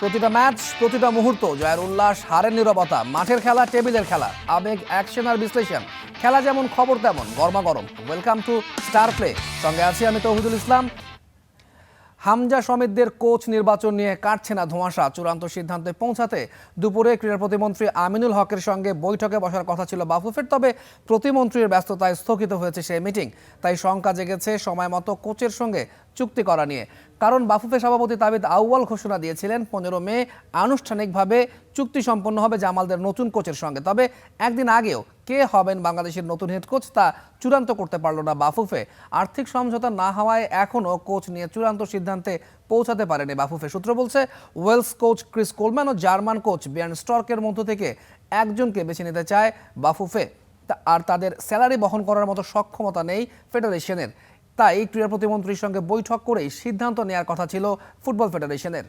প্রতিটা ম্যাচ, প্রতিটা মুহূর্ত, জয়ের উল্লাস, হারের নীরবতা, মাঠের খেলা, টেবিলের খেলা, আবেগ, অ্যাকশন আর বিশ্লেষণ। খেলা যেমন, খবর তেমন, গরমাগরম। Welcome to star play. সঙ্গে আছি আমি তৌহিদুল ইসলাম। হামজা সমিতদের কোচ নির্বাচন নিয়ে কাটছে না ধোঁয়াশা। চূড়ান্ত সিদ্ধান্তে পৌঁছাতে দুপুরে ক্রীড়া প্রতিমন্ত্রী আমিনুল হকের সঙ্গে বৈঠকে বসার কথা ছিল বাফুফের, তবে প্রতিমন্ত্রীর ব্যস্ততায় স্থগিত হয়েছে সেই মিটিং। তাই শঙ্কা জেগেছে সময় মতো কোচের সঙ্গে চুক্তি করা নিয়ে। কারণ বাফুফে সভাপতি তাবিদ আউয়াল ঘোষণা দিয়েছিলেন 15 মে আনুষ্ঠানিকভাবে চুক্তি সম্পন্ন হবে জামালদের নতুন কোচের সঙ্গে। তবে একদিন আগেও কে হবেন বাংলাদেশের নতুন হেড কোচ তা চূড়ান্ত করতে পারল না বাফুফে। আর্থিক সমঝোতা না হওয়ায় এখনও কোচ নিয়ে চূড়ান্ত সিদ্ধান্তে পৌঁছাতে পারেনি বাফুফে। সূত্র বলছে ওয়েলস কোচ ক্রিস কোলম্যান ও জার্মান কোচ বিয়ার্ন স্টর্কের মধ্য থেকে একজনকে বেছে নিতে চায় বাফুফে, আর তাদের স্যালারি বহন করার মতো সক্ষমতা নেই ফেডারেশনের। তাই ক্রীড়া প্রতিমন্ত্রীর সঙ্গে বৈঠক করেই সিদ্ধান্ত নেওয়ার কথা ছিল ফুটবল ফেডারেশনের।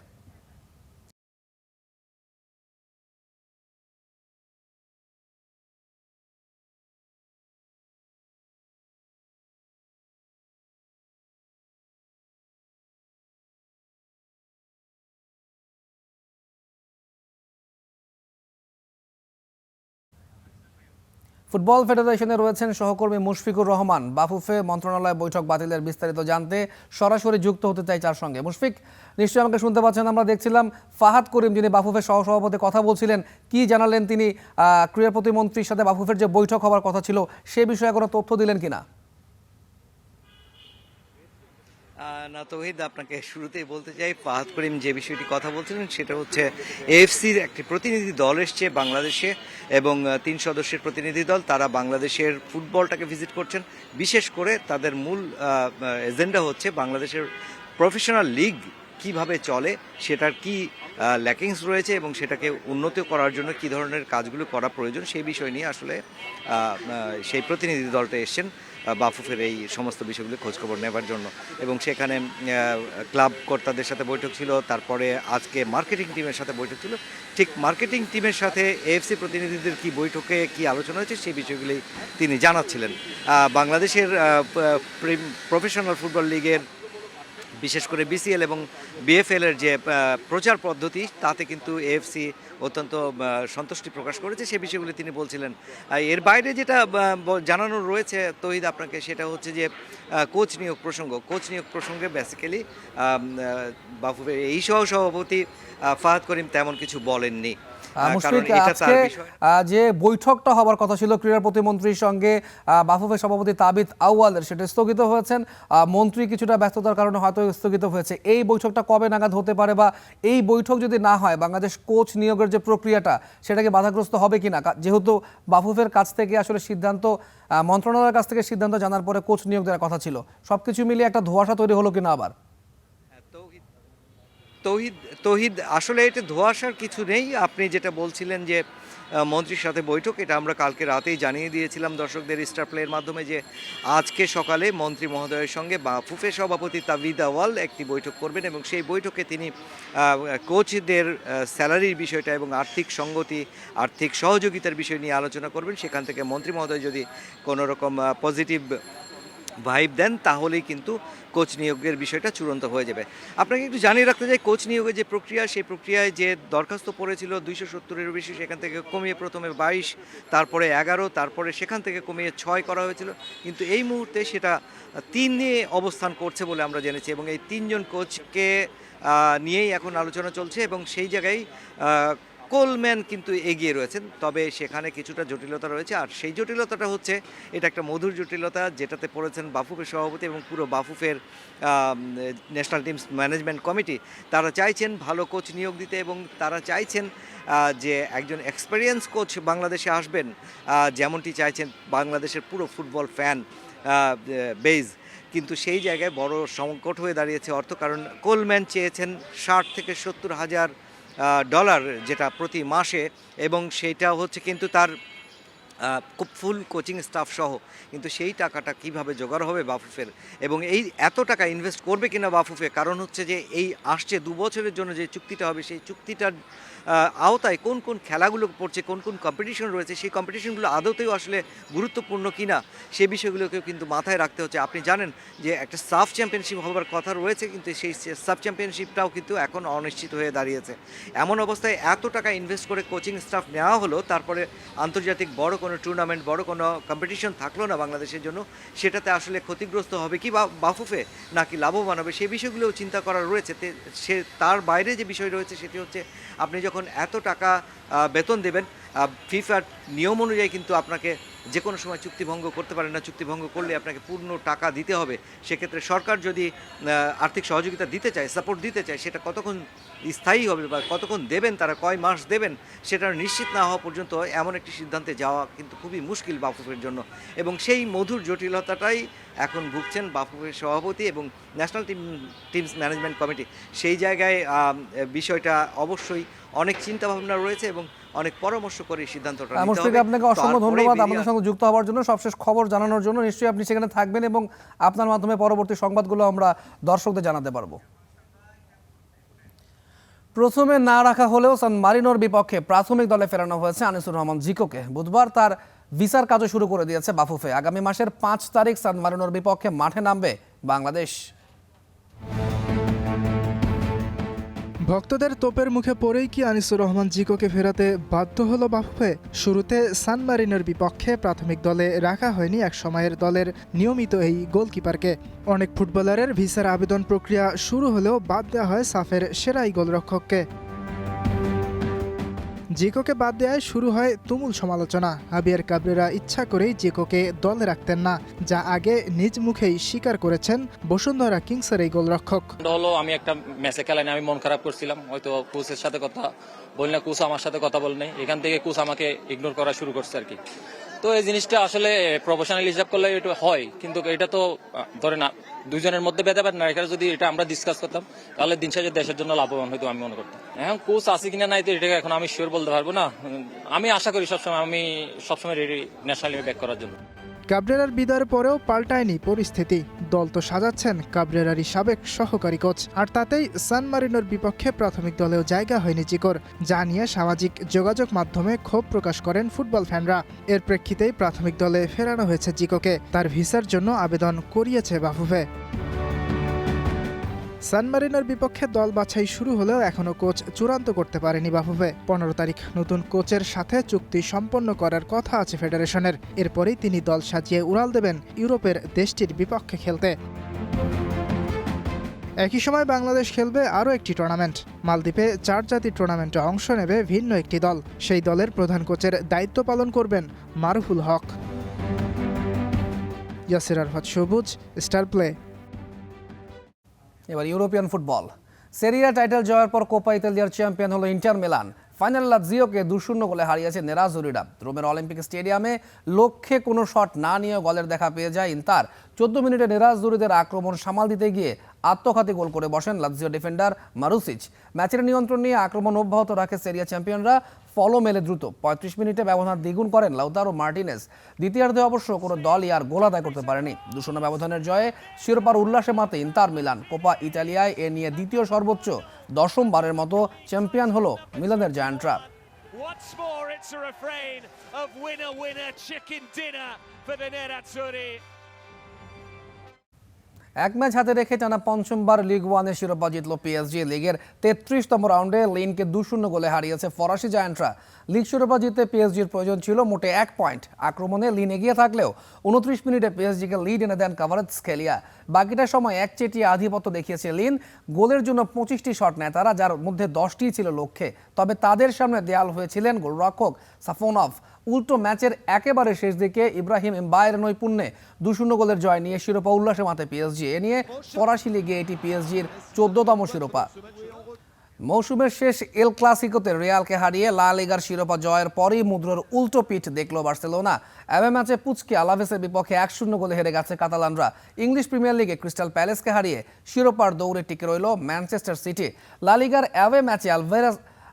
ফুটবল ফেডারেশনে রয়েছেন সহকর্মী মুশফিকুর রহমান। বাফুফে মন্ত্রণালয় বৈঠক বাতিলের বিস্তারিত জানতে সরাসরি যুক্ত হতে চাই তার সঙ্গে। মুশফিক, নিশ্চয়ই আমাকে শুনতে পাচ্ছেন। আমরা দেখছিলাম ফাহাদ করিম, যিনি বাফুফের সহসভাপতি, কথা বলছিলেন। কি জানালেন তিনি? ক্রীড়া প্রতিমন্ত্রীর সাথে বাফুফের যে বৈঠক হওয়ার কথা ছিল সে বিষয়ে কোনো তথ্য দিলেন কিনা? না তৌহিদ, আপনাকে শুরুতেই বলতে চাই, ফাহাদ করিম যে বিষয়টি কথা বলছিলেন সেটা হচ্ছে এএফসির একটি প্রতিনিধি দল এসছে বাংলাদেশে এবং 3 সদস্যের প্রতিনিধি দল। তারা বাংলাদেশের ফুটবলটাকে ভিজিট করছেন। বিশেষ করে তাদের মূল এজেন্ডা হচ্ছে বাংলাদেশের প্রফেশনাল লিগ কিভাবে চলে, সেটার কি ল্যাকিংস রয়েছে এবং সেটাকে উন্নত করার জন্য কি ধরনের কাজগুলো করা প্রয়োজন সেই বিষয় নিয়ে আসলে সেই প্রতিনিধি দলটা এসছেন বাফুফের এই সমস্ত বিষয়গুলো খোঁজখবর নেবার জন্য। এবং সেখানে ক্লাব কর্তাদের সাথে বৈঠক ছিল, তারপরে আজকে মার্কেটিং টিমের সাথে বৈঠক ছিল। ঠিক মার্কেটিং টিমের সাথে এএফসি প্রতিনিধিদের কি বৈঠকে কি আলোচনা হয়েছে সেই বিষয়গুলি তিনি জানাচ্ছিলেন। বাংলাদেশের প্রফেশনাল ফুটবল লিগের বিশেষ করে বিসিএল এবং বিএফএল এর যে প্রচার পদ্ধতি তাতে কিন্তু এএফসি অত্যন্ত সন্তুষ্টি প্রকাশ করেছে, সে বিষয়গুলি তিনি বলছিলেন। এর বাইরে যেটা জানানোর রয়েছে তৌহিদ আপনাকে, সেটা হচ্ছে যে কোচ নিয়োগ প্রসঙ্গে বেসিক্যালি বাফুফের এই সহসভাপতি ফাহাদ করিম তেমন কিছু বলেননি। মুশফিক, আজকে যে বৈঠকটা হওয়ার কথা ছিল ক্রীড়া প্রতিমন্ত্রীর সঙ্গে বাফুফের সভাপতি তাবিদ আউয়ালের, সেটা স্থগিত হয়েছেন। মন্ত্রী কিছুটা ব্যস্ততার কারণে হয়তো স্থগিত হয়েছে। এই বৈঠকটা কবে নাগাদ হতে পারে, বা এই বৈঠক যদি না হয় বাংলাদেশ কোচ নিয়োগের যে প্রক্রিয়াটা সেটাকে বাধাগ্রস্ত হবে কিনা? যেহেতু বাফুফের কাছ থেকে আসলে সিদ্ধান্ত, মন্ত্রণালয়ের কাছ থেকে সিদ্ধান্ত জানার পরে কোচ নিয়োগ দেওয়ার কথা ছিল, সবকিছু মিলিয়ে একটা ধোঁয়াশা তৈরি হলো কিনা আবার? তৌহিদ আসলে এটা ধোঁয়াশার কিছু নেই। আপনি যেটা বলছিলেন যে মন্ত্রীর সাথে বৈঠক, এটা আমরা কালকে রাতেই জানিয়ে দিয়েছিলাম দর্শকদের স্টার প্লের মাধ্যমে যে আজকে সকালে মন্ত্রী মহোদয়ের সঙ্গে বাফুফে সভাপতি তাবিদ আউয়াল একটি বৈঠক করবেন এবং সেই বৈঠকে তিনি কোচদের স্যালারির বিষয়টা এবং আর্থিক সঙ্গতি, আর্থিক সহযোগিতার বিষয় নিয়ে আলোচনা করবেন। সেখান থেকে মন্ত্রী মহোদয় যদি কোনো রকম পজিটিভ ভাইব দেন তাহলেই কিন্তু কোচ নিয়োগের বিষয়টা চূড়ান্ত হয়ে যাবে। আপনাকে একটু জানিয়ে রাখতে চাই, কোচ নিয়োগের যে প্রক্রিয়া, সেই প্রক্রিয়ায় যে দরখাস্ত পড়েছিল 270-এরও বেশি, সেখান থেকে কমিয়ে প্রথমে 22, তারপরে 11, তারপরে সেখান থেকে কমিয়ে 6 করা হয়েছিল। কিন্তু এই মুহূর্তে সেটা 3-এ অবস্থান করছে বলে আমরা জেনেছি এবং এই 3 জন কোচকে নিয়েই এখন আলোচনা চলছে এবং সেই জায়গায় কোলম্যান কিন্তু এগিয়ে রয়েছেন। তবে সেখানে কিছুটা জটিলতা রয়েছে, আর সেই জটিলতাটা হচ্ছে এটা একটা মধুর জটিলতা যেটাতে পড়েছেন বাফুফের সভাপতি এবং পুরো বাফুফের ন্যাশনাল টিমস ম্যানেজমেন্ট কমিটি। তারা চাইছেন ভালো কোচ নিয়োগ দিতে এবং তারা চাইছেন যে একজন এক্সপেরিয়েন্স কোচ বাংলাদেশে আসবেন, যেমনটি চাইছেন বাংলাদেশের পুরো ফুটবল ফ্যান বেজ। কিন্তু সেই জায়গায় বড় সংকট হয়ে দাঁড়িয়েছে অর্থ, কারণ কোলম্যান চেয়েছেন 60 থেকে 70 হাজার ডলার, যেটা প্রতি মাসে, এবং সেটা হচ্ছে কিন্তু তার খুব ফুল কোচিং স্টাফ সহ, কিন্তু সেই টাকাটা কিভাবে জোগাড় হবে বাফুফের, এবং এই এত টাকা ইনভেস্ট করবে কিনা বাফুফে, কারণ হচ্ছে যে এই আসছে 2 বছরের জন্য যে চুক্তিটা হবে সেই চুক্তিটার আওতায় কোন কোন খেলাগুলো পড়ছে, কোন কোন কম্পিটিশন রয়েছে, সেই কম্পিটিশনগুলো আদতেও আসলে গুরুত্বপূর্ণ কিনা সে বিষয়গুলোকেও কিন্তু মাথায় রাখতে হচ্ছে। আপনি জানেন যে একটা সাফ চ্যাম্পিয়নশিপ হবার কথা রয়েছে, কিন্তু সেই সাফ চ্যাম্পিয়নশিপটাও কিন্তু এখন অনিশ্চিত হয়ে দাঁড়িয়েছে। এমন অবস্থায় এত টাকা ইনভেস্ট করে কোচিং স্টাফ নেওয়া হলো, তারপরে আন্তর্জাতিক বড় কোনো টুর্নামেন্ট, বড় কোনো কম্পিটিশন থাকলো না বাংলাদেশের জন্য, সেটাতে আসলে ক্ষতিগ্রস্ত হবে কি বাফুফে নাকি লাভবান হবে, সেই বিষয়গুলোও চিন্তা করা রয়েছে। সে তার বাইরে যে বিষয় রয়েছে সেটি হচ্ছে, আপনি যখন এত টাকা বেতন দেবেন, ফিফার নিয়ম অনুযায়ী কিন্তু আপনাকে যে কোনো সময় চুক্তিভঙ্গ করতে পারেন না। চুক্তিভঙ্গ করলে আপনাকে পূর্ণ টাকা দিতে হবে। সেক্ষেত্রে সরকার যদি আর্থিক সহযোগিতা দিতে চায়, সাপোর্ট দিতে চায়, সেটা কতক্ষণ স্থায়ী হবে বা কতক্ষণ দেবেন, তারা কয় মাস দেবেন, সেটা নিশ্চিত না হওয়া পর্যন্ত এমন একটি সিদ্ধান্তে যাওয়া কিন্তু খুবই মুশকিল বাফুফের জন্য। এবং সেই মধুর জটিলতাটাই এখন ভুগছেন বাফুফের সভাপতি এবং ন্যাশনাল টিমস ম্যানেজমেন্ট কমিটি। সেই জায়গায় বিষয়টা অবশ্যই অনেক চিন্তাভাবনা রয়েছে এবং অনেক পরামর্শ করে সিদ্ধান্তটা নিতে হবে। মুশফিক, আপনাকে অসংখ্য ধন্যবাদ আমাদের সঙ্গে যুক্ত হওয়ার জন্য, সবশেষ খবর জানানোর জন্য। নিশ্চয়ই আপনি সেখানে থাকবেন এবং আপনার মাধ্যমে পরবর্তী সংবাদগুলো আমরা দর্শকদের জানাতে পারবো। প্রথমে না রাখা হলেও সান মারিনোর বিপক্ষে প্রাথমিক দলে ফেরানো হয়েছে আনিসুর রহমান জিকোকে। বুধবার তার ভিসার কাজও শুরু করে দিয়েছে বাফুফে। আগামী মাসের 5 তারিখ সান মারিনোর বিপক্ষে মাঠে নামবে বাংলাদেশ। ভক্তদের তোপের মুখে পড়েই কি আনিসুর রহমান জিকোকে ফেরাতে বাধ্য হলো বাফুফে? শুরুতে সান মারিনোর বিপক্ষে প্রাথমিক দলে রাখা হয়নি এক সময়ের দলের নিয়মিত এই গোলকিপারকে। অনেক ফুটবলারের ভিসার আবেদন প্রক্রিয়া শুরু হলেও বাদ দেওয়া হয় সাফের সেরা এই গোলরক্ষককে। জিকোকে বাদ দেওয়ায় শুরু হয় তুমুল সমালোচনা। হাবিয়ার কাবরেরা ইচ্ছা করেই জিকোকে দলে রাখতেন না, যা আগে নিজ মুখেই স্বীকার করেছেন বসুন্ধরা কিংসের এই গোলরক্ষক। হলো আমি একটা ম্যাচে খেলায় আমি মন খারাপ করছিলাম, হয়তো কোচের সাথে কথা বলি না, কোচ আমার সাথে কথা বলে নেই, এখান থেকে কোচ আমাকে ইগনোর করা শুরু করছে আর কি। তো এই জিনিসটা আসলে প্রফেশনাল হিসাব করলে এটা হয়, কিন্তু এটা তো ধরে না দুইজনের মধ্যে ভেদাভেদ না, এখানে যদি এটা আমরা ডিসকাস করতাম তাহলে দিন শেষে দেশের জন্য লাভবান হয়তো আমি মনে করতাম। এখন কোচ আছে কিনা নাই তো এটাকে এখন আমি শিওর বলতে পারবো না। আমি আশা করি সবসময় রেডি ন্যাশনাল টিমে ব্যাক করার জন্য। কাবরেরার বিদায়ের পরেও পাল্টায়নি পরিস্থিতি। দল তো সাজাচ্ছেন কাবরেরারই সাবেক সহকারী কোচ, আর তাতেই সান মারিনোর বিপক্ষে প্রাথমিক দলেও জায়গা হয়নি জিকোর, যা নিয়ে সামাজিক যোগাযোগ মাধ্যমে ক্ষোভ প্রকাশ করেন ফুটবল ফ্যানরা। এর প্রেক্ষিতেই প্রাথমিক দলে ফেরানো হয়েছে জিকোকে। তার ভিসার জন্য আবেদন করিয়েছে বাফুফে। সান মারিনোর বিপক্ষে দল বাছাই শুরু হলেও এখনও কোচ চূড়ান্ত করতে পারেনি বাফুফে। 15 তারিখ নতুন কোচের সাথে চুক্তি সম্পন্ন করার কথা আছে ফেডারেশনের। এরপরেই তিনি দল সাজিয়ে উড়াল দেবেন ইউরোপের দেশটির বিপক্ষে খেলতে। একই সময় বাংলাদেশ খেলবে আরও একটি টুর্নামেন্ট। মালদ্বীপে 4 জাতির টুর্নামেন্টে অংশ নেবে ভিন্ন একটি দল। সেই দলের প্রধান কোচের দায়িত্ব পালন করবেন মারুফুল হক। ইয়াসির আরফাত সবুজ, স্টার প্লে। এবার ইউরোপিয়ান ফুটবল। সেরিয়া টাইটেল জয়ের পর কোপা ইতালিয়ার চ্যাম্পিয়ন হলো ইন্টার মিলান। ফাইনাল লাৎজিওকে 2-0 গোলে হারিয়েছে নেরাজুরিরা। রোমের অলিম্পিক স্টেডিয়ামে লক্ষ্যে কোনো শট না নিয়ে গোলের দেখা পেয়ে যায় ইন্টার। 14 মিনিটে নেরাজুরিদের আক্রমণ সামাল দিতে গিয়ে আত্মঘাতী গোল করে বসেন লাৎজিও ডিফেন্ডার মারুসিচ। ম্যাচের নিয়ন্ত্রণ নিয়ে আক্রমণ অব্যাহত রাখে সেরিয়া চ্যাম্পিয়নরা। ফলো মেলে দ্রুত 35 মিনিটে ব্যবধান দ্বিগুণ করেন লাউতারো মার্টিনেজ। দ্বিতীয়ার্ধে অবশ্য কোনো দলই আর গোল আদায় করতে পারেনি। 2-0 ব্যবধানের জয়ে শিরোপার উল্লাসে মাতে ইন্টার মিলান। কোপা ইতালিয়ায় এ নিয়ে দ্বিতীয় সর্বোচ্চ 10ম বারের মতো চ্যাম্পিয়ন হলো মিলানের জায়ান্টরা। Once more, it's a refrain of winner, winner, chicken dinner for the Nerazzurri. এক ম্যাচ হাতে রেখে টানা 5বার লিগ ওয়ানের শিরোপা জিতল পিএসজি। লিগের 33তম রাউন্ডে লিনকে 2-0 গোলে হারিয়েছে ফরাসি জায়ান্টরা। লিগ শিরোপা জিততে পিএসজির প্রয়োজন ছিল মোটে 1 পয়েন্ট। আক্রমণে লিন এগিয়ে থাকলেও 29 মিনিটে পিএসজিকে লিড এনে দেন কাভারেৎসকেলিয়া। বাকিটা সময় একচেটিয়া আধিপত্য দেখিয়েছে লিন। গোলের জন্য 25টি শট নেয় তারা, যার মধ্যে 10টিই ছিল লক্ষ্যে। তবে তাদের সামনে দেয়াল হয়েছিলেন গোলরক্ষক সাফোনভ। উল্টো ম্যাচের একেবারে শেষ দিকে ইব্রাহিম এমবায়ের নৈপুণ্যে 2-0 গোলের জয় নিয়ে শিরোপা উল্লাসে মাতে পিএসজি। এ নিয়ে ফরাসি লিগে এটি পিএসজির 14তম শিরোপা। মৌসুমের শেষ এল ক্লাসিকোতে রিয়ালকে হারিয়ে লা লিগার শিরোপা জয়ের পরই মুদ্রার উল্টো পিঠ দেখল বার্সেলোনা। অ্যাওয়ে ম্যাচে পুচকে আলাভেসের বিপক্ষে 1-0 গোলে হেরে গেছে কাতালানরা। ইংলিশ প্রিমিয়ার লিগে ক্রিস্টাল প্যালেসকে হারিয়ে শিরোপার দৌড়ে টিকে রইল ম্যানচেস্টার সিটি। লা লিগার অ্যাওয়ে ম্যাচে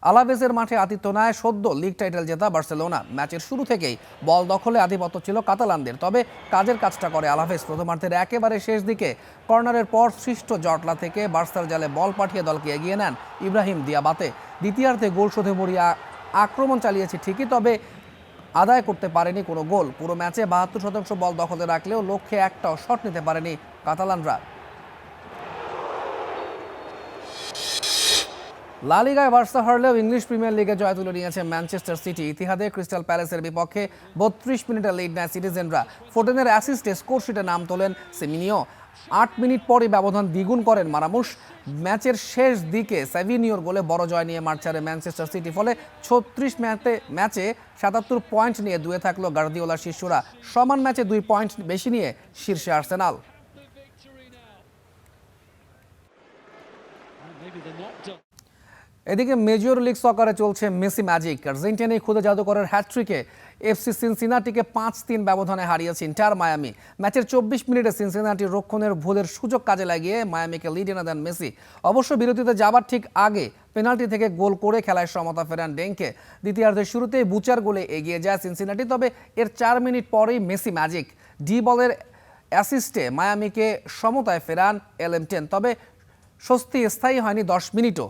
আলাভেসের মাঠে আতিথ্য নেয় সদ্য লিগ টাইটেল জেতা বার্সেলোনা। ম্যাচের শুরু থেকেই বল দখলে আধিপত্য ছিল কাতালানদের, তবে কাজের কাজটা করে আলাভেস। প্রথমার্ধের একেবারে শেষ দিকে কর্নারের পর সৃষ্ট জটলা থেকে বার্সার জালে বল পাঠিয়ে দলকে এগিয়ে নেন ইব্রাহিম দিয়াবাতে। দ্বিতীয়ার্ধে গোল শোধে মরিয়া আক্রমণ চালিয়েছে ঠিকই, তবে আদায় করতে পারেনি কোনো গোল। পুরো ম্যাচে ৭২% বল দখলে রাখলেও লক্ষ্যে একটাও শট নিতে পারেনি কাতালানরা। লা লিগায় বার্সা হারলেও ইংলিশ প্রিমিয়ার লিগে জয় তুলে নিয়েছে ম্যানচেস্টার সিটি। ইতিহাদে ক্রিস্টাল প্যালেসের বিপক্ষে ৩২ মিনিটে লিড নেয় সিটিজেনরা। ফোডেনের অ্যাসিস্টে স্কোর শিটে নাম তোলেন সেমিনিও। ৮ মিনিট পরই ব্যবধান দ্বিগুণ করেন মারামুশ। ম্যাচের শেষ দিকে সেভিনিওর গোলে বড় জয় নিয়ে মাঠ ছাড়ে ম্যানচেস্টার সিটি। ফলে ৩৬ ম্যাচে ৭৭ পয়েন্ট নিয়ে দুয়ে থাকলো গার্দিওলার শিষ্যরা। সমান ম্যাচে ২ পয়েন্ট বেশি নিয়ে শীর্ষে আর্সেনাল। এদিকে মেজর লিগ সকারে চলছে মেসি ম্যাজিক। আর্জেন্টিনায় খুদে জাদুকরের হ্যাটট্রিকে এফসি সিনসিনাটিকে ৫-৩ ব্যবধানে হারিয়েছে ইন্টার মায়ামি। ম্যাচের ২৪ মিনিটে সিনসিনাটির রক্ষণের ভুলের সুযোগ কাজে লাগিয়ে মায়ামিকে লিড এনে দেন মেসি। অবশ্য বিরতিতে যাবার ঠিক আগে পেনাল্টি থেকে গোল করে খেলায় সমতা ফেরান ডেঙ্কে। দ্বিতীয়ার্ধের শুরুতেই বুচার গোলে এগিয়ে যায় সিনসিনাটি, তবে এর ৪ মিনিট পরেই মেসি ম্যাজিক। ডি বলের অ্যাসিস্টে মায়ামিকে সমতায় ফেরান এলএম10, তবে স্বস্তি স্থায়ী হয়নি ১০ মিনিটও।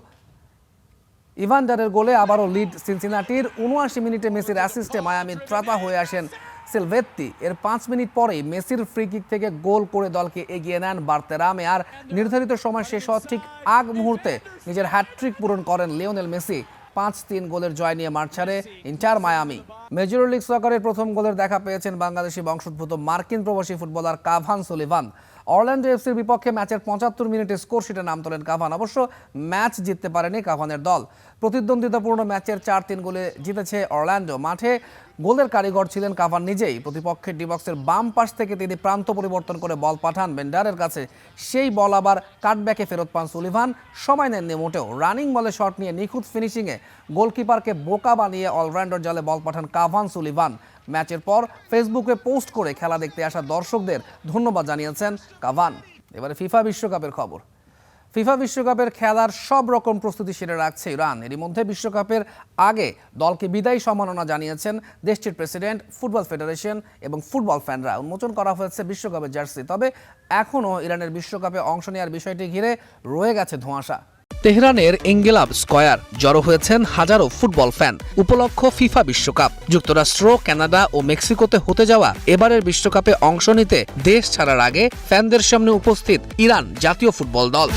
ইভান্ডারের গোলে আবারও লিড সিনসিনাটির। ৭৯ মিনিটে মেসির অ্যাসিস্টে মায়ামি ত্রাতা হয়ে আসেন সিলভেত্তি। এর ৫ মিনিট পরেই মেসির ফ্রি কিক থেকে গোল করে দলকে এগিয়ে নেন বার্তেরামে। আর নির্ধারিত সময় শেষ হওয়ার ঠিক আগ মুহূর্তে নিজের হ্যাটট্রিক পূরণ করেন লিওনেল মেসি। ৫-৩ গোলের জয় নিয়ে মাঠ ছাড়ে ইন্টার মায়ামি। মেজর লিগ সকারের প্রথম গোলের দেখা পেয়েছেন বাংলাদেশি বংশোদ্ভূত মার্কিন প্রবাসী ফুটবলার কাভান সুলিভান। অরল্যান্ডো এফসির বিপক্ষে ম্যাচের ৭৫ মিনিটে স্কোর শিটে নাম তোলেন কাভান। অবশ্য ম্যাচ জিততে পারেনি কাভানের দল। প্রতিদ্বন্দ্বিতাপূর্ণ ম্যাচের ৪-৩ গোলে জিতেছে অরল্যান্ডো। মাঠে গোলের কারিগর ছিলেন কাভান নিজেই। প্রতিপক্ষের ডিবক্সের বাম পাশ থেকে তিনি প্রান্ত পরিবর্তন করে বল পাঠান বেন্ডারের কাছে। সেই বল আবার কাটব্যাকে ফেরত পান সুলিভান। সময় নেননি মোটেও। রানিং বলে শট নিয়ে নিখুঁত ফিনিশিংয়ে গোলকিপারকে বোকা বানিয়ে অলরাউন্ডার জালে বল পাঠান কাভান সুলিভান। ম্যাচের পর ফেসবুকে পোস্ট করে খেলা দেখতে আসা দর্শকদের ধন্যবাদ জানিয়েছেন কাভান। এবারে ফিফা বিশ্বকাপের খবর। ফিফা বিশ্বকাপের খেলার সব রকম প্রস্তুতি সেরে রাখছে ইরান। এরই মধ্যে বিশ্বকাপের আগে দলকে বিদায়ী সম্মাননা জানিয়েছেন দেশটির প্রেসিডেন্ট, ফুটবল ফেডারেশন এবং ফুটবল ফ্যানরা। উন্মোচন করা হয়েছে বিশ্বকাপের জার্সি। তবে এখনও ইরানের বিশ্বকাপে অংশ নেওয়ার বিষয়টি ঘিরে রয়ে গেছে ধোঁয়াশা। তেহরানের এঙ্গেলাব স্কয়ার জড়ো হয়েছেন হাজারো ফুটবল ফ্যান। উপলক্ষ ফিফা বিশ্বকাপ। যুক্তরাষ্ট্র, কানাডা ও মেক্সিকোতে হতে যাওয়া এবারের বিশ্বকাপে অংশ নিতে দেশ ছাড়ার আগে ফ্যানদের সামনে উপস্থিত ইরান জাতীয় ফুটবল দল।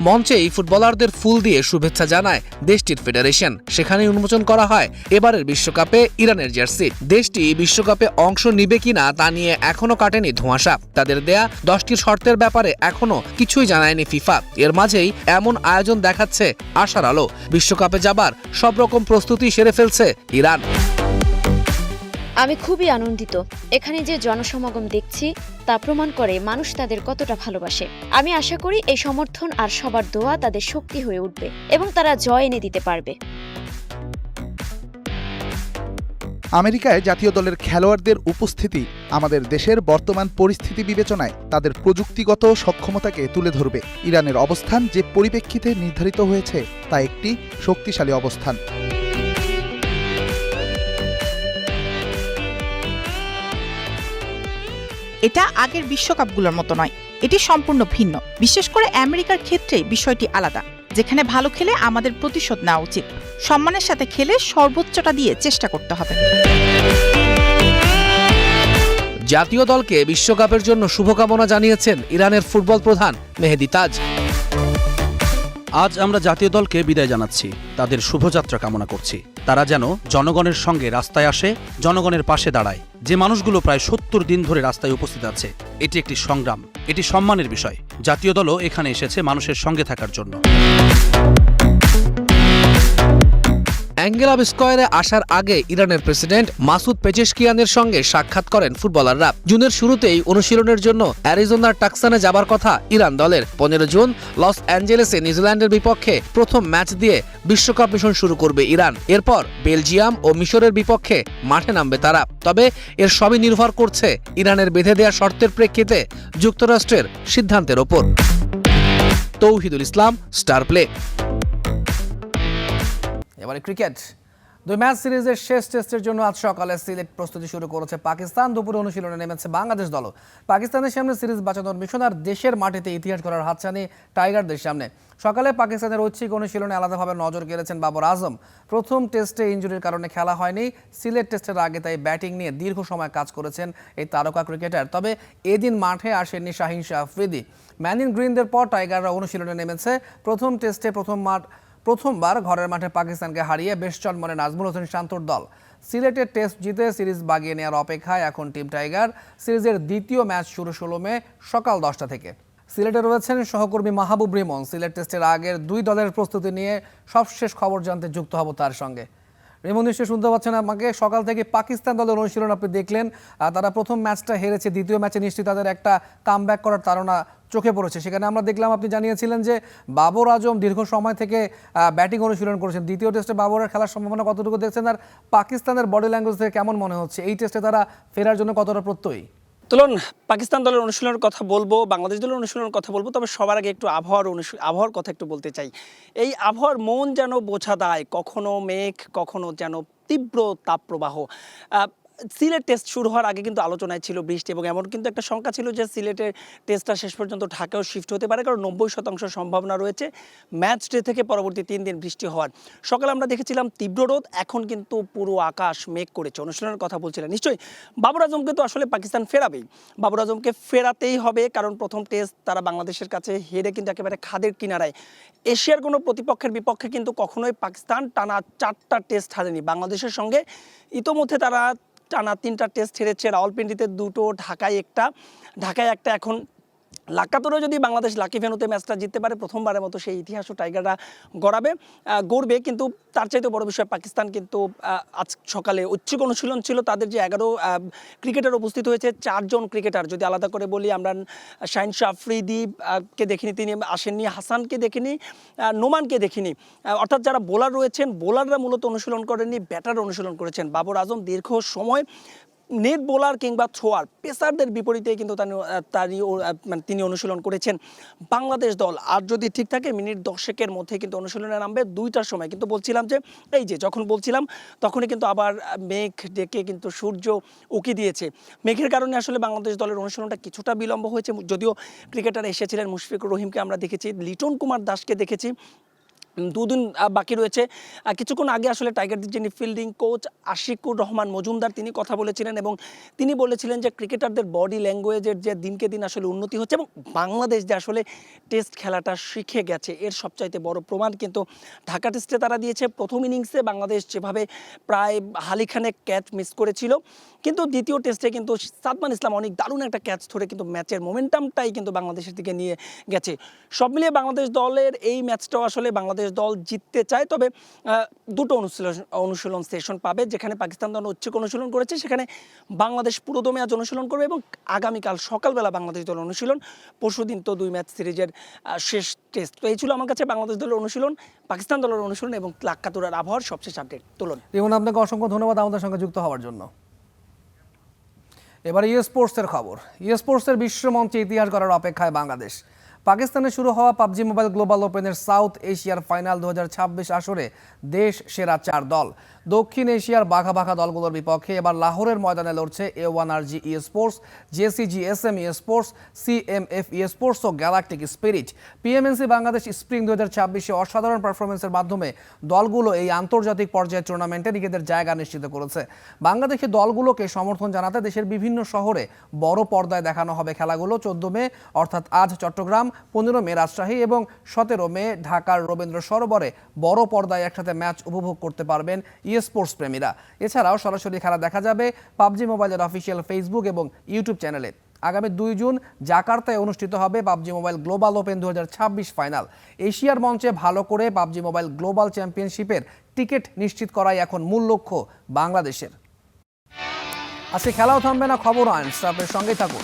মঞ্চে এই ফুটবলারদের ফুল দিয়ে শুভেচ্ছা জানায় দেশটির ফেডারেশন। সেখানে উন্মোচন করা হয় এবারের বিশ্বকাপে ইরানের জার্সি। দেশটি বিশ্বকাপে অংশ নিবে কিনা তা নিয়ে এখনো কাটেনি ধোঁয়াশা। তাদের দেয়া 10টি শর্তের ব্যাপারে এখনো কিছুই জানায়নি ফিফা। এর মাঝেই এমন আয়োজন দেখাচ্ছে আশার আলো। বিশ্বকাপে যাবার সব রকম প্রস্তুতি সেরে ফেলছে ইরান। আমি খুবই আনন্দিত। এখানে যে জনসমাগম দেখছি তা প্রমাণ করে মানুষ তাদের কতটা ভালোবাসে। আমি আশা করি এই সমর্থন আর সবার দোয়া তাদের শক্তি হয়ে উঠবে এবং তারা জয় এনে দিতে পারবে। আমেরিকায় জাতীয় দলের খেলোয়াড়দের উপস্থিতি আমাদের দেশের বর্তমান পরিস্থিতি বিবেচনায় তাদের প্রযুক্তিগত সক্ষমতাকে তুলে ধরবে। ইরানের অবস্থান যে পরিপ্রেক্ষিতে নির্ধারিত হয়েছে তা একটি শক্তিশালী অবস্থান। এটা আগের বিশ্বকাপগুলোর মতো নয়, এটি সম্পূর্ণ ভিন্ন। বিশেষ করে আমেরিকার ক্ষেত্রে বিষয়টি আলাদা, যেখানে ভালো খেলে আমাদের প্রতিশোধ নেওয়া উচিত। সম্মানের সাথে খেলে সর্বোচ্চটা দিয়ে চেষ্টা করতে হবে। জাতীয় দলকে বিশ্বকাপের জন্য শুভকামনা জানিয়েছেন ইরানের ফুটবল প্রধান মেহেদি তাজ। আজ আমরা জাতীয় দলকে বিদায় জানাচ্ছি, তাদের শুভযাত্রা কামনা করছি। তারা যেন জনগণের সঙ্গে রাস্তায় আসে, জনগণের পাশে দাঁড়ায়। যে মানুষগুলো প্রায় ৭০ দিন ধরে রাস্তায় উপস্থিত আছে, এটি একটি সংগ্রাম, এটি সম্মানের বিষয়। জাতীয় দলও এখানে এসেছে মানুষের সঙ্গে থাকার জন্য। অ্যাঙ্গেলাব স্কয়ারে আসার আগে ইরানের প্রেসিডেন্ট মাসুদ পেজেশকিয়ানের সঙ্গে সাক্ষাৎ করেন ফুটবলাররা। জুনের শুরুতেই অনুশীলনের জন্য অ্যারিজোনার টাক্সানে যাবার কথা ইরান দলের। ১৫ জুন লস অ্যাঞ্জেলেসে নিউজিল্যান্ডের বিপক্ষে প্রথম ম্যাচ দিয়ে বিশ্বকাপ মিশন শুরু করবে ইরান। এরপর বেলজিয়াম ও মিশরের বিপক্ষে মাঠে নামবে তারা। তবে এর সবই নির্ভর করছে ইরানের বেঁধে দেওয়া শর্তের প্রেক্ষিতে যুক্তরাষ্ট্রের সিদ্ধান্তের ওপর। তৌহিদুল ইসলাম, স্টার প্লে। এবারে ক্রিকেট। 2 ম্যাচ সিরিজের শেষ টেস্টের জন্য আজ সকালে সিলেট প্রস্তুতি শুরু করেছে পাকিস্তান। দুপুরে অনুশীলনে নেমেছে বাংলাদেশ দলও। পাকিস্তানের সামনে সিরিজ বাঁচানোর মিশন আর দেশের মাটিতে ইতিহাস করার হাতছানি টাইগারদের সামনে। সকালে পাকিস্তানের ঐচ্ছিক অনুশীলনে আলাদাভাবে নজর কেড়েছেন বাবর আজম। প্রথম টেস্টে ইনজুরির কারণে খেলা হয়নি। সিলেট টেস্টের আগে তাই ব্যাটিং নিয়ে দীর্ঘ সময় কাজ করেছেন এই তারকা ক্রিকেটার। তবে এদিন মাঠে আসেননি শাহিন শাহ আফ্রিদি। ম্যান ইন গ্রিনদের পর টাইগাররা অনুশীলনে নেমেছে। প্রথম টেস্টে প্রথমবার ঘরের মাঠে পাকিস্তানকে হারিয়ে বেশ চনমনে নাজমুল হোসেন শান্তর দল। সিলেটের টেস্ট জিতে সিরিজ বাগিয়ে নেওয়ার অপেক্ষায় এখন টিম টাইগার। সিরিজের দ্বিতীয় ম্যাচ শুরু 16 মে সকাল 10টা থেকে। সিলেটে রয়েছেন সহকর্মী মাহবুব রিমন। সিলেট টেস্টের আগের 2 দলের প্রস্তুতি নিয়ে সবশেষ খবর জানতে যুক্ত হব তার সঙ্গে। রিমন, নিশ্চয়ই শুনতে পাচ্ছেন আমাকে। সকাল থেকে পাকিস্তান দলের অনুশীলন আপনি দেখলেন। তারা প্রথম ম্যাচটা হেরেছে, দ্বিতীয় ম্যাচে নিশ্চয়ই তাদের একটা কামব্যাক করার তাড়না চোখে পড়েছে। সেখানে আমরা দেখলাম আপনি জানিয়েছিলেন যে বাবর আজম দীর্ঘ সময় থেকে ব্যাটিং অনুশীলন করেছেন। দ্বিতীয় টেস্টে বাবরের খেলার সম্ভাবনা কতটুকু দেখছেন, আর পাকিস্তানের বডি ল্যাঙ্গুয়েজ থেকে কেমন মনে হচ্ছে? এই টেস্টে তারা ফেরার জন্য কতটা প্রত্যয়ী? তুলন, পাকিস্তান দলের অনুশীলনের কথা বলবো, বাংলাদেশ দলের অনুশীলনের কথা বলবো, তবে সবার আগে একটু আবহাওয়ার কথা একটু বলতে চাই। এই আবহাওয়ার মন যেন বোঝা দেয়, কখনো মেঘ, কখনো যেন তীব্র তাপপ্রবাহ। সিলেট টেস্ট শুরু হওয়ার আগে কিন্তু আলোচনায় ছিল বৃষ্টি, এবং এমন কিন্তু একটা শঙ্কা ছিল যে সিলেটের টেস্টটা শেষ পর্যন্ত ঢাকাও শিফট হতে পারে, কারণ 90% সম্ভাবনা রয়েছে ম্যাচ ডে থেকে পরবর্তী 3 দিন বৃষ্টি হওয়ার। সকালে আমরা দেখেছিলাম তীব্র রোদ, এখন কিন্তু পুরো আকাশ মেঘ করেছে। অনুশীলনের কথা বলছিলেন নিশ্চয়ই। বাবর আজমকে তো আসলে পাকিস্তান ফেরাবেই, বাবর আজমকে ফেরাতেই হবে, কারণ প্রথম টেস্ট তারা বাংলাদেশের কাছে হেরে কিন্তু একেবারে খাদের কিনারায়। এশিয়ার কোনো প্রতিপক্ষের বিপক্ষে কিন্তু কখনোই পাকিস্তান টানা 4টা টেস্ট হারেনি। বাংলাদেশের সঙ্গে ইতোমধ্যে তারা টানা 3টা টেস্ট হেরেছে। রাওয়ালপিন্ডিতে 2টো, ঢাকায় একটা। এখন লাক্কাতুরে যদি বাংলাদেশ লাকি ভেন্যুতে ম্যাচটা জিততে পারে, প্রথমবারের মতো সেই ইতিহাসও টাইগাররা গড়বে। কিন্তু তার চাইতে বড় বিষয়, পাকিস্তান কিন্তু আজ সকালে ঐচ্ছিক অনুশীলন ছিল তাদের, যে 11 ক্রিকেটার উপস্থিত হয়েছে। 4 জন ক্রিকেটার, যদি আলাদা করে বলি, আমরা শাহিন শাহ আফ্রিদি কে দেখিনি, তিনি আসেননি। হাসানকে দেখিনি, নোমানকে দেখিনি। অর্থাৎ যারা বোলার রয়েছেন, বোলাররা মূলত অনুশীলন করেননি, ব্যাটার অনুশীলন করেছেন। বাবর আজম দীর্ঘ সময় নেট বোলার কিংবা থ্রোয়ার, পেসারদের বিপরীতে কিন্তু তিনি অনুশীলন করেছেন। বাংলাদেশ দল আর যদি ঠিক থাকে মিনিট 10 মধ্যে কিন্তু অনুশীলনে নামবে 2টার সময়। কিন্তু বলছিলাম যে এই যে যখন বলছিলাম তখনই কিন্তু আবার মেঘ ডেকে কিন্তু সূর্য উকি দিয়েছে। মেঘের কারণে আসলে বাংলাদেশ দলের অনুশীলনটা কিছুটা বিলম্ব হয়েছে। যদিও ক্রিকেটার এসেছিলেন, মুশফিকুর রহিমকে আমরা দেখেছি, লিটন কুমার দাসকে দেখেছি। 2 দিন বাকি রয়েছে। কিছুক্ষণ আগে আসলে টাইগারদের যিনি ফিল্ডিং কোচ আশিকুর রহমান মজুমদার, তিনি কথা বলেছিলেন, এবং তিনি বলেছিলেন যে ক্রিকেটারদের বডি ল্যাঙ্গুয়েজের যে দিনকে দিন আসলে উন্নতি হচ্ছে, এবং বাংলাদেশ যে আসলে টেস্ট খেলাটা শিখে গেছে এর সবচাইতে বড় প্রমাণ কিন্তু ঢাকা টেস্টে তারা দিয়েছে। প্রথম ইনিংসে বাংলাদেশ যেভাবে প্রায় হালিখানেক ক্যাচ মিস করেছিল, কিন্তু দ্বিতীয় টেস্টে কিন্তু সাদমান ইসলাম অনেক দারুণ একটা ক্যাচ ধরে কিন্তু ম্যাচের মোমেন্টামটাই কিন্তু বাংলাদেশের দিকে নিয়ে গেছে। সব মিলিয়ে বাংলাদেশ দলের এই ম্যাচটাও আসলে বাংলাদেশ দল জিততে চায়। তবে 2টো অনুশীলন সেশন পাবে, যেখানে পাকিস্তান দল ঐচ্ছিক অনুশীলন করেছে, সেখানে বাংলাদেশ পুরোদমে আজ অনুশীলন করবে, এবং আগামীকাল সকালবেলা বাংলাদেশ দল অনুশীলন। পরশুদিন তো 2 ম্যাচ সিরিজের শেষ টেস্ট। তো এই ছিল আমার কাছে বাংলাদেশ দলের অনুশীলন, পাকিস্তান দলের অনুশীলন এবং লাক্কাতুরার আবহাওয়ার সবশেষ আপডেট। তুলন, রিমন, আপনাকে অসংখ্য ধন্যবাদ আমাদের সঙ্গে যুক্ত হওয়ার জন্য। এবার স্পোর্টসের খবর। স্পোর্টসের বিশ্বমঞ্চে ইতিহাস গড়ার অপেক্ষায় বাংলাদেশ। পাকিস্তানে শুরু হওয়া পাবজি মোবাইল গ্লোবাল ওপেনের সাউথ এশিয়ার ফাইনাল 2026 আসরে দেশ সেরা 4 দল। দক্ষিণ এশিয়ার বাঘা বাঘা দলগুলোর বিপক্ষে এবার লাহোরের ময়দানে লড়ছে A1RG sports, JCGSM sports, CMF sports ও galactic spirit. PMNC Bangladesh spring 2026-এ অসাধারণ পারফরমেন্সের মাধ্যমে দলগুলো এই আন্তর্জাতিক পর্যায়ের টুর্নামেন্টে নিজেদের জায়গা নিশ্চিত করেছে। বাংলাদেশি দলগুলোকে সমর্থন জানাতে দেশের বিভিন্ন শহরে বড় পর্দায় দেখানো হবে খেলাগুলো। 14 মে অর্থাৎ আজ চট্টগ্রাম, 15 মে রাজশাহী এবং 17 মে ঢাকার রবীন্দ্র সরোবরে বড় পর্দায় একসাথে ম্যাচ উপভোগ করতে পারবেন স্পোর্টস প্রেমীরা। এছাড়াও সরাসরি খেলা দেখা যাবে পাবজি মোবাইলের অফিসিয়াল ফেসবুক এবং ইউটিউব চ্যানেলে। আগামী 2 জুন জাকার্তায় অনুষ্ঠিত হবে PUBG mobile global open 2026 final. এশিয়ার মঞ্চে ভালো করে পাবজি মোবাইল গ্লোবাল চ্যাম্পিয়নশিপের টিকিট নিশ্চিত করাই এখন মূল লক্ষ্য বাংলাদেশের। আজকে খেলাও থামবে না, খবর আইন স্টাফের সঙ্গেই থাকুন।